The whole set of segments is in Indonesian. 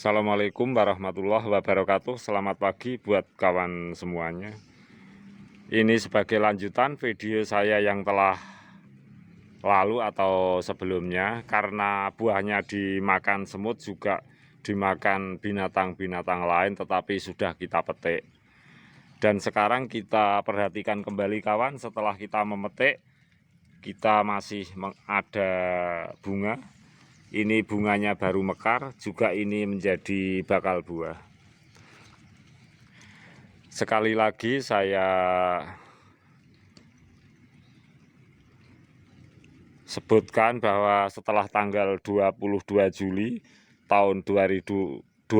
Assalamualaikum warahmatullahi wabarakatuh. Selamat pagi buat kawan semuanya. Ini sebagai lanjutan video saya yang telah lalu atau sebelumnya, karena buahnya dimakan semut, juga dimakan binatang-binatang lain, tetapi sudah kita petik. Dan sekarang kita perhatikan kembali kawan, setelah kita memetik, kita masih ada bunga. Ini bunganya baru mekar, juga ini menjadi bakal buah. Sekali lagi saya sebutkan bahwa setelah tanggal 22 Juli tahun 2020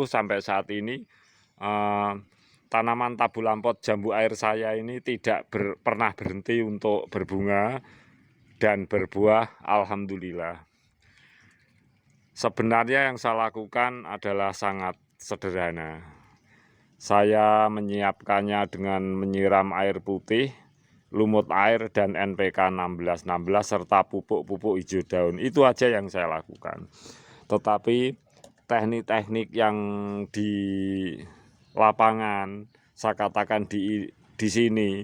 sampai saat ini, tanaman tabu lampot jambu air saya ini tidak pernah berhenti untuk berbunga dan berbuah, alhamdulillah. Sebenarnya yang saya lakukan adalah sangat sederhana. Saya menyiapkannya dengan menyiram air putih, lumut air, dan NPK 1616 serta pupuk-pupuk hijau daun. Itu aja yang saya lakukan. Tetapi teknik-teknik yang di lapangan, saya katakan di sini,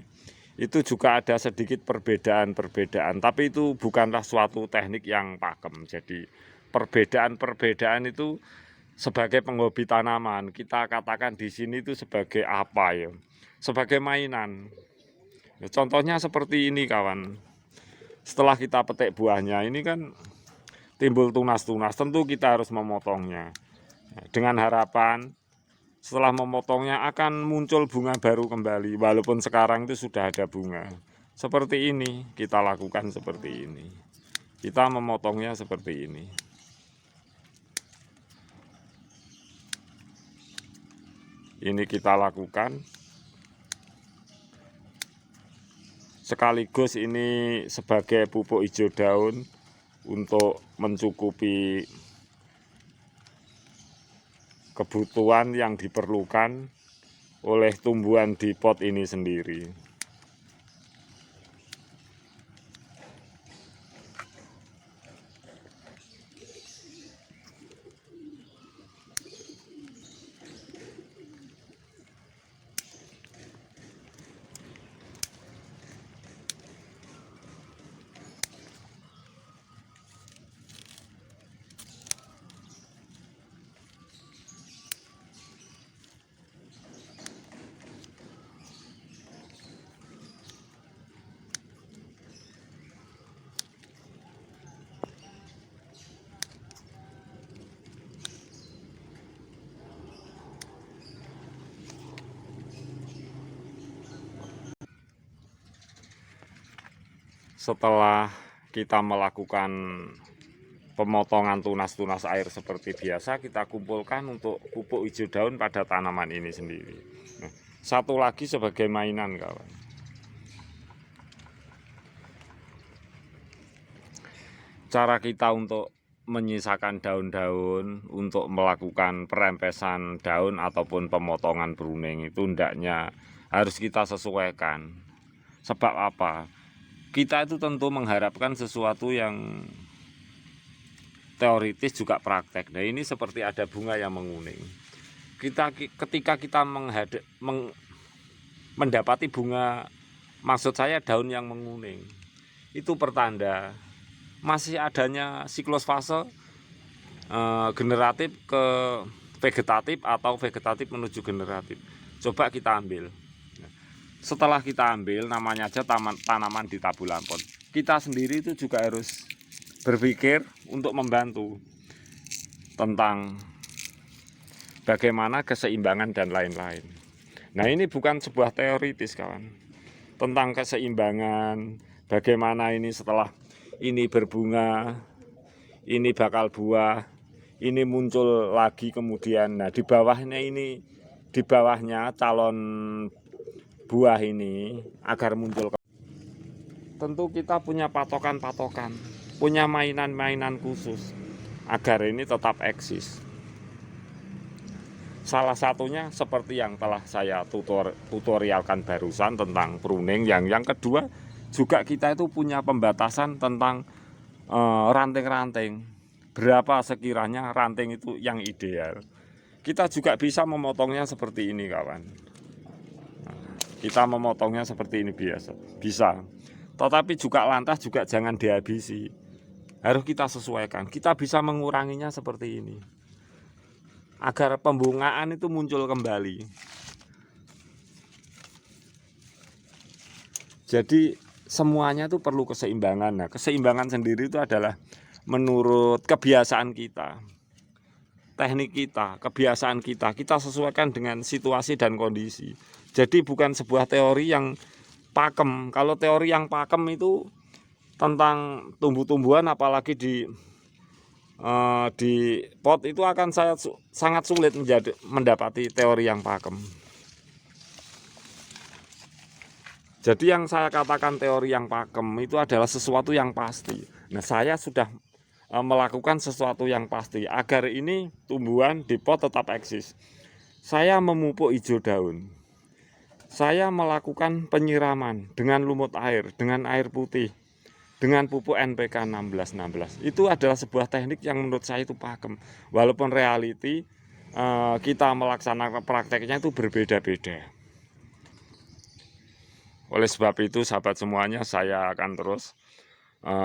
itu juga ada sedikit perbedaan-perbedaan. Tapi itu bukanlah suatu teknik yang pakem. Jadi perbedaan-perbedaan itu sebagai penghobi tanaman, kita katakan di sini itu sebagai apa ya? Sebagai mainan. Contohnya seperti ini kawan. Setelah kita petik buahnya, ini kan timbul tunas-tunas. Tentu kita harus memotongnya. Dengan harapan setelah memotongnya akan muncul bunga baru kembali. Walaupun sekarang itu sudah ada bunga. Seperti ini kita lakukan seperti ini. Kita memotongnya seperti ini. Ini kita lakukan sekaligus ini sebagai pupuk hijau daun untuk mencukupi kebutuhan yang diperlukan oleh tumbuhan di pot ini sendiri. Setelah kita melakukan pemotongan tunas-tunas air seperti biasa, kita kumpulkan untuk pupuk hijau daun pada tanaman ini sendiri. Nah, satu lagi sebagai mainan kawan. Cara kita untuk menyisakan daun-daun, untuk melakukan perempesan daun ataupun pemotongan pruning itu hendaknya harus kita sesuaikan. Sebab apa? Kita itu tentu mengharapkan sesuatu yang teoritis juga praktek. Nah, ini seperti ada bunga yang menguning. Ketika kita mendapati bunga, maksud saya daun yang menguning, itu pertanda masih adanya siklus fase generatif ke vegetatif atau vegetatif menuju generatif. Coba kita ambil. Setelah kita ambil, namanya aja tanaman di tabu lampot. Kita sendiri itu juga harus berpikir untuk membantu tentang bagaimana keseimbangan dan lain-lain. Nah, ini bukan sebuah teoritis kawan. Tentang keseimbangan, bagaimana ini setelah ini berbunga, ini bakal buah, ini muncul lagi kemudian. Nah, di bawahnya calon buah ini agar muncul. Tentu kita punya patokan-patokan, punya mainan-mainan khusus agar ini tetap eksis. Salah satunya seperti yang telah saya tutorialkan barusan tentang pruning. Yang kedua juga kita itu punya pembatasan tentang ranting-ranting. berapa sekiranya ranting itu yang ideal. Kita juga bisa memotongnya seperti ini kawan. Kita memotongnya seperti ini bisa. Tetapi juga lantas juga jangan dihabisi. Harus kita sesuaikan. Kita bisa menguranginya seperti ini. Agar pembungaan itu muncul kembali. Jadi semuanya itu perlu keseimbangan. Nah, keseimbangan sendiri itu adalah menurut kebiasaan kita, teknik kita, kebiasaan kita sesuaikan dengan situasi dan kondisi. Jadi bukan sebuah teori yang pakem. Kalau teori yang pakem itu tentang tumbuh-tumbuhan, apalagi di pot itu akan sangat sulit mendapati teori yang pakem. Jadi yang saya katakan teori yang pakem itu adalah sesuatu yang pasti. Nah, saya sudah melakukan sesuatu yang pasti agar ini tumbuhan di pot tetap eksis. Saya memupuk hijau daun. Saya melakukan penyiraman dengan lumut air, dengan air putih, dengan pupuk NPK 1616. Itu adalah sebuah teknik yang menurut saya itu pakem. Walaupun reality kita melaksanakan prakteknya itu berbeda-beda. Oleh sebab itu sahabat semuanya, saya akan terus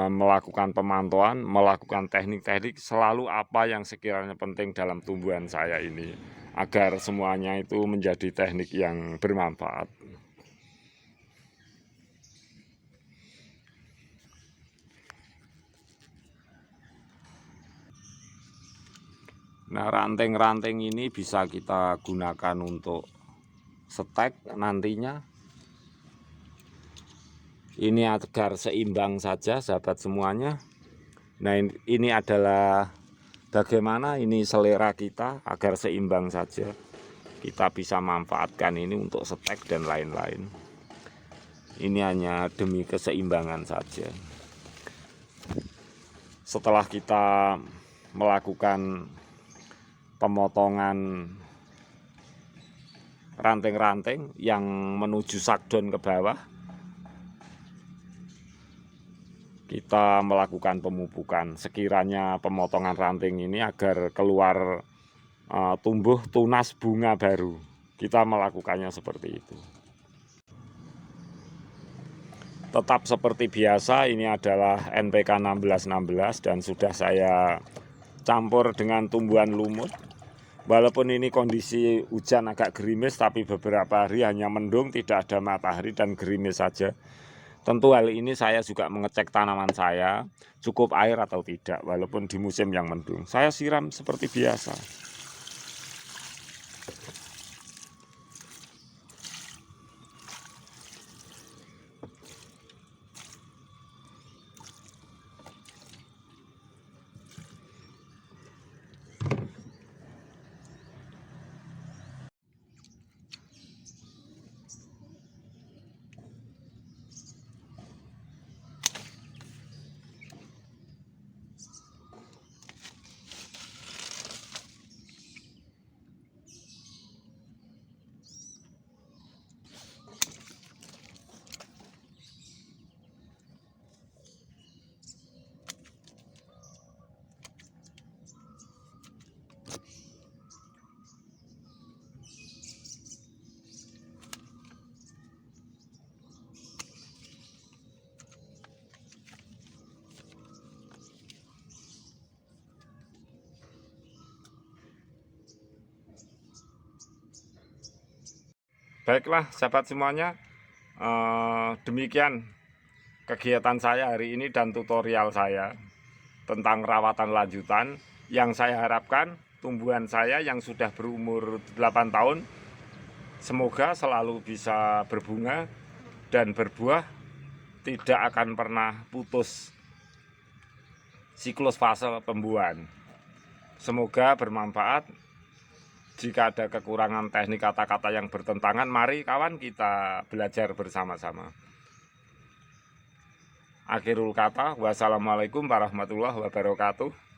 melakukan pemantauan, melakukan teknik-teknik selalu apa yang sekiranya penting dalam tumbuhan saya ini, agar semuanya itu menjadi teknik yang bermanfaat. Nah, ranting-ranting ini bisa kita gunakan untuk stek nantinya. Ini agar seimbang saja sahabat semuanya. Nah, ini adalah bagaimana ini selera kita agar seimbang saja. Kita bisa manfaatkan ini untuk stek dan lain-lain. Ini hanya demi keseimbangan saja. Setelah kita melakukan pemotongan ranting-ranting yang menuju sakdon ke bawah, kita melakukan pemupukan sekiranya pemotongan ranting ini agar keluar tumbuh tunas bunga baru. Kita melakukannya seperti itu. Tetap seperti biasa, ini adalah NPK 1616 dan sudah saya campur dengan tumbuhan lumut. Walaupun ini kondisi hujan agak gerimis, tapi beberapa hari hanya mendung, tidak ada matahari dan gerimis saja. Tentu hal ini saya juga mengecek tanaman saya cukup air atau tidak, walaupun di musim yang mendung. Saya siram seperti biasa. Baiklah sahabat semuanya, demikian kegiatan saya hari ini dan tutorial saya tentang rawatan lanjutan, yang saya harapkan tumbuhan saya yang sudah berumur 8 tahun semoga selalu bisa berbunga dan berbuah, tidak akan pernah putus siklus fase pembuahan. Semoga bermanfaat. Jika ada kekurangan teknik kata-kata yang bertentangan, mari kawan kita belajar bersama-sama. Akhirul kata, wassalamualaikum warahmatullahi wabarakatuh.